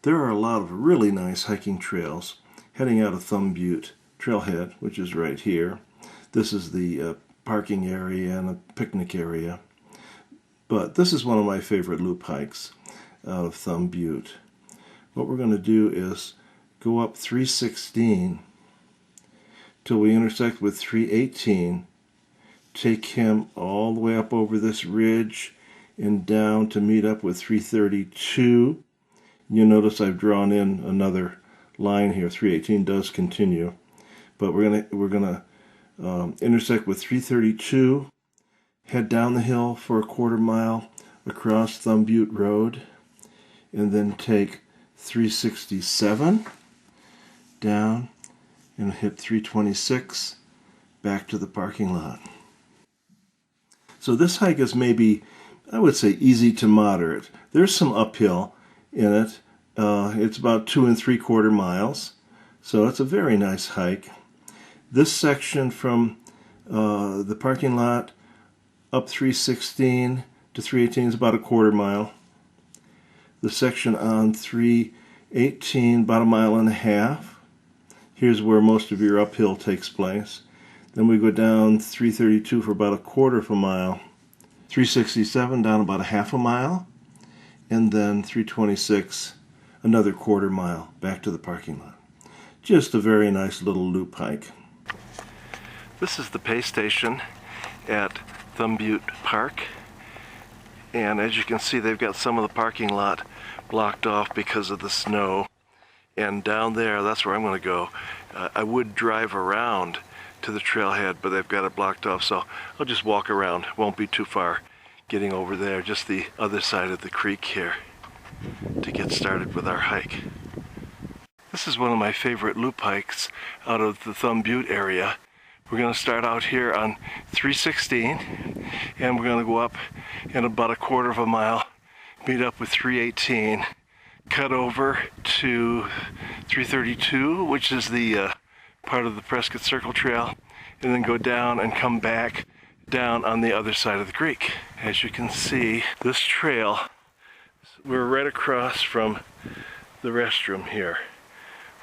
There are a lot of really nice hiking trails heading out of Thumb Butte. Trailhead, which is right here. This is the parking area and a picnic area. But this is one of my favorite loop hikes out of Thumb Butte. What we're going to do is go up 316 till we intersect with 318. Take him all the way up over this ridge and down to meet up with 332. You'll notice I've drawn in another line here. 318 does continue, but we're gonna intersect with 332. Head down the hill for a quarter mile across Thumb Butte Road, and then take 367 down and hit 326 back to the parking lot. So this hike is maybe, I would say, easy to moderate. There's some uphill in it. It's about 2 3/4 miles, so it's a very nice hike. This section from the parking lot up 316 to 318 is about a quarter mile. The section on 318, about a mile and a half. Here's where most of your uphill takes place. Then we go down 332 for about a quarter of a mile. 367 down about a half a mile. And then 326, another quarter mile back to the parking lot. Just a very nice little loop hike. This is the pay station at Thumb Butte Park. And as you can see, they've got some of the parking lot blocked off because of the snow. And down there, that's where I'm going to go. I would drive around to the trailhead, but they've got it blocked off, so I'll just walk around. It won't be too far getting over there, just the other side of the creek here to get started with our hike. This is one of my favorite loop hikes out of the Thumb Butte area. We're going to start out here on 316, and we're going to go up in about a quarter of a mile, meet up with 318, cut over to 332, which is the part of the Prescott Circle Trail, and then go down and come back down on the other side of the creek. As you can see, this trail, we're right across from the restroom here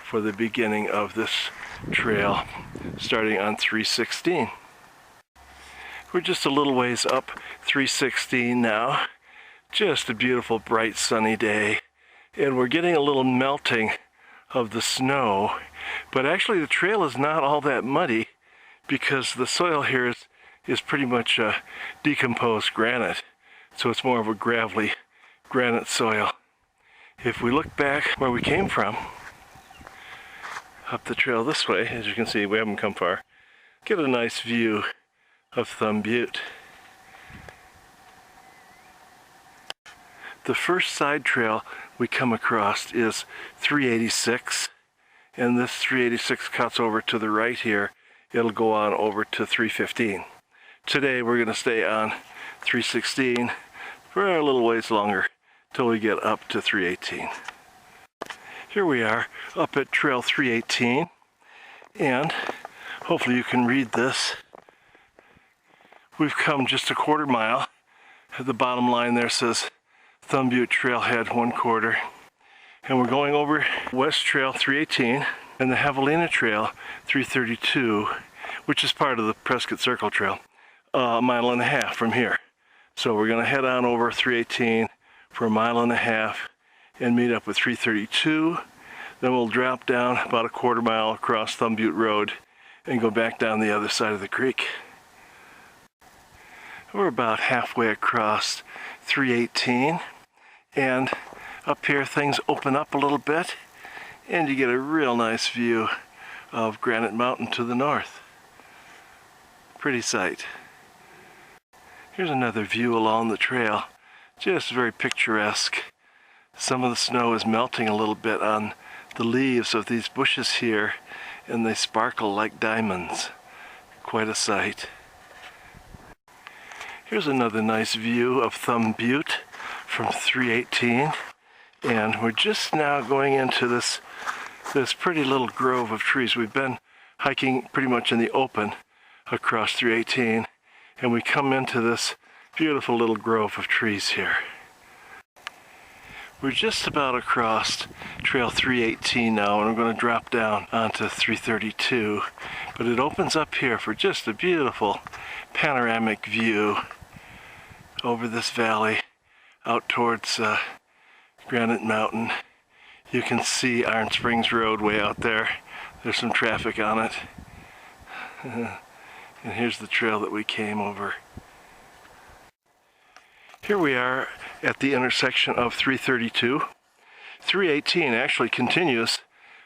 for the beginning of this trail, starting on 316. We're just a little ways up 316 now. Just a beautiful, bright, sunny day. And we're getting a little melting of the snow. But actually the trail is not all that muddy because the soil here is pretty much decomposed granite. So it's more of a gravelly granite soil. If we look back where we came from, up the trail this way, as you can see, we haven't come far, get a nice view of Thumb Butte. The first side trail we come across is 386, and this 386 cuts over to the right here. It'll go on over to 315. Today we're going to stay on 316 for a little ways longer till we get up to 318. Here we are up at trail 318, and hopefully you can read this. We've come just a quarter mile. The bottom line there says Thumb Butte Trailhead 1/4. And we're going over West Trail 318 and the Javelina Trail 332, which is part of the Prescott Circle Trail, a mile and a half from here. So we're going to head on over 318 for a mile and a half and meet up with 332. Then we'll drop down about a quarter mile across Thumb Butte Road and go back down the other side of the creek. We're about halfway across 318, and up here things open up a little bit and you get a real nice view of Granite Mountain to the north. Pretty sight. Here's another view along the trail, just very picturesque. Some of the snow is melting a little bit on the leaves of these bushes here, and they sparkle like diamonds. Quite a sight. Here's another nice view of Thumb Butte from 318, and we're just now going into this pretty little grove of trees. We've been hiking pretty much in the open across 318, and we come into this beautiful little grove of trees here. We're just about across Trail 318 now, and we're going to drop down onto 332. But it opens up here for just a beautiful panoramic view over this valley out towards Granite Mountain. You can see Iron Springs Road way out there. There's some traffic on it. And here's the trail that we came over. Here we are at the intersection of 332. 318 actually continues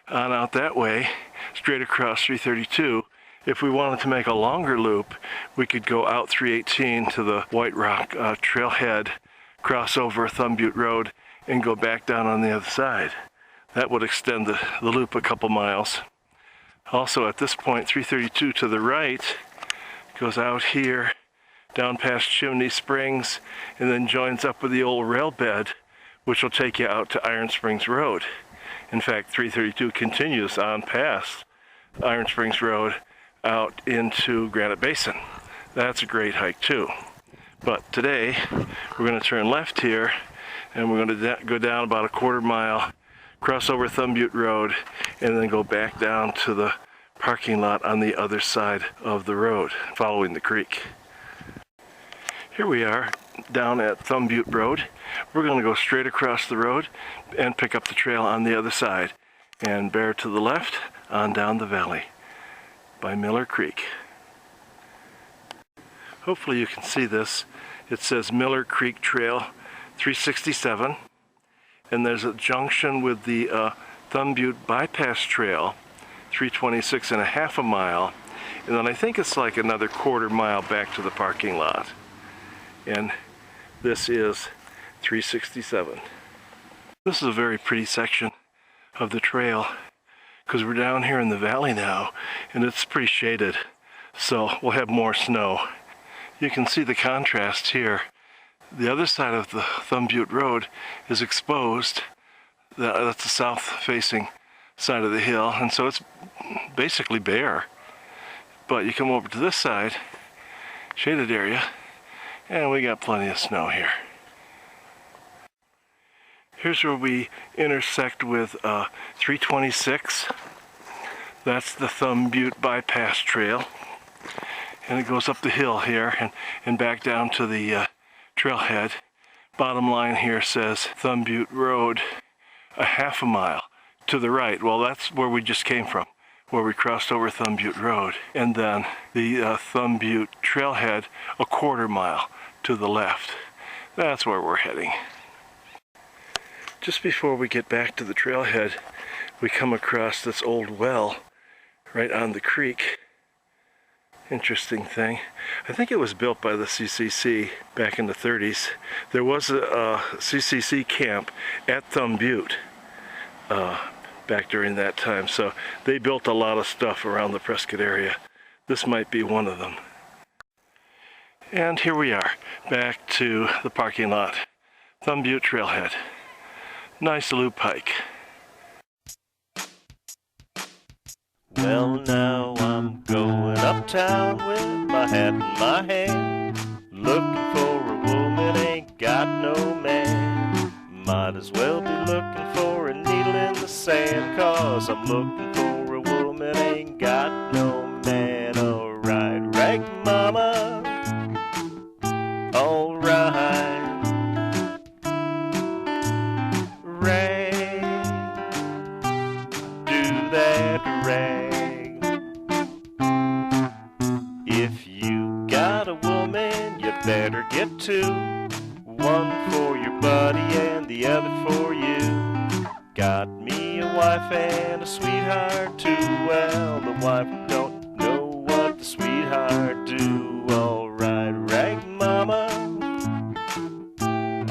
on out that way, straight across 332. If we wanted to make a longer loop, we could go out 318 to the White Rock Trailhead, cross over Thumb Butte Road, and go back down on the other side. That would extend the loop a couple miles. Also at this point, 332 to the right goes out here, down past Chimney Springs, and then joins up with the old rail bed, which will take you out to Iron Springs Road. In fact, 332 continues on past Iron Springs Road out into Granite Basin. That's a great hike too. But today, we're going to turn left here, and we're going to go down about a quarter mile, cross over Thumb Butte Road, and then go back down to the parking lot on the other side of the road, following the creek. Here we are down at Thumb Butte Road. We're going to go straight across the road and pick up the trail on the other side and bear to the left on down the valley by Miller Creek. Hopefully you can see this. It says Miller Creek Trail 367, and there's a junction with the Thumb Butte Bypass Trail 326.5 mile, and then I think it's like another quarter mile back to the parking lot. And this is 367. This is a very pretty section of the trail because we're down here in the valley now and it's pretty shaded, so we'll have more snow. You can see the contrast here. The other side of the Thumb Butte Road is exposed. That's the south facing side of the hill, and so it's basically bare. But you come over to this side, shaded area, and we got plenty of snow here. Here's where we intersect with 326. That's the Thumb Butte Bypass Trail. And it goes up the hill here and back down to the trailhead. Bottom line here says Thumb Butte Road, a half a mile to the right. Well, that's where we just came from, where we crossed over Thumb Butte Road. And then the Thumb Butte Trailhead, a quarter mile to the left. That's where we're heading. Just before we get back to the trailhead, we come across this old well right on the creek. Interesting thing. I think it was built by the CCC back in the 30s. There was a CCC camp at Thumb Butte back during that time, so they built a lot of stuff around the Prescott area. This might be one of them. And here we are, back to the parking lot. Thumb Butte Trailhead. Nice loop hike. Well, now I'm going uptown with my hat in my hand, looking for a woman, ain't got no man. Might as well be looking for a needle in the sand, 'cause I'm looking for a woman, ain't got no man. Alright, rag mama. Alright. Rag. Do that rag. If you got a woman, you better get two. One for your buddy and the other for you. Got me a wife and a sweetheart too. Well, the wife don't know what the sweetheart do. Alright, rag mama.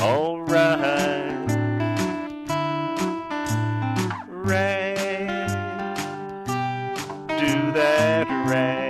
Alright. Rag. Do that rag.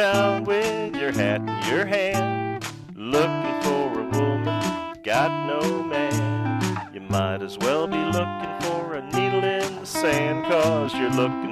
uptown with your hat in your hand, looking for a woman, got no man. You might as well be looking for a needle in the sand, 'cause you're looking